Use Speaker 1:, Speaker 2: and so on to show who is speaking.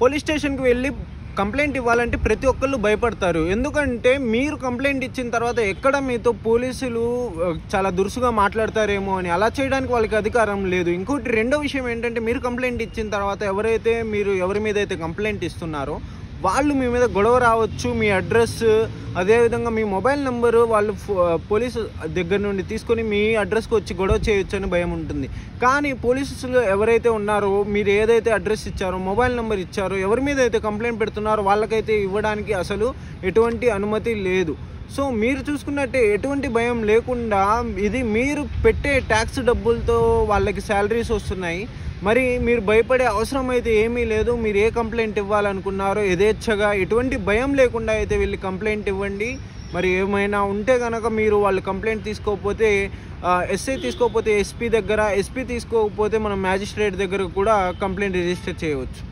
Speaker 1: Police స్టేషన్కి వెళ్ళి complaint ఇవ్వాలంటే ప్రతి ఒక్కళ్ళు భయపడతారు. ఎందుకంటే మీరు కంప్లైంట్ ఇచ్చిన తర్వాత ఎక్కడ మీతో పోలీసులు చాలా దురుసుగా మాట్లాడతారేమో అని. అలా చేయడానికి వాళ్ళకి అధికారం లేదు. ఇంకోటి రెండో విషయం ఏంటంటే, మీరు కంప్లైంట్ ఇచ్చిన తర్వాత మీరు ఎవరి మీద అయితే కంప్లైంట్ ఇస్తున్నారో వాళ్ళు మీ మీద గొడవ రావచ్చు. మీ అడ్రస్, అదేవిధంగా మీ మొబైల్ నెంబరు వాళ్ళు పోలీసు దగ్గర నుండి తీసుకొని మీ అడ్రస్కి వచ్చి గొడవ చేయొచ్చు అని భయం ఉంటుంది. కానీ పోలీసులు ఎవరైతే ఉన్నారో, మీరు ఏదైతే అడ్రస్ ఇచ్చారో, మొబైల్ నెంబర్ ఇచ్చారో, ఎవరి మీద అయితే కంప్లైంట్ పెడుతున్నారో వాళ్ళకైతే ఇవ్వడానికి అసలు ఎటువంటి అనుమతి లేదు. సో మీరు చూసుకున్నట్టే ఎటువంటి భయం లేకుండా ఇది మీరు పెట్టే ట్యాక్స్ డబ్బులతో వాళ్ళకి శాలరీస్ వస్తున్నాయి. మరి మీరు భయపడే అవసరం అయితే ఏమీ లేదు. మీరు ఏ కంప్లైంట్ ఇవ్వాలనుకున్నారో యథేచ్ఛగా ఎటువంటి భయం లేకుండా అయితే వెళ్ళి కంప్లైంట్ ఇవ్వండి. మరి ఏమైనా ఉంటే కనుక మీరు వాళ్ళు కంప్లైంట్ తీసుకోకపోతే ఎస్ఐ తీసుకోకపోతే ఎస్పీ దగ్గర, ఎస్పీ తీసుకోకపోతే మనం మ్యాజిస్ట్రేట్ దగ్గర కూడా కంప్లైంట్ రిజిస్టర్ చేయవచ్చు.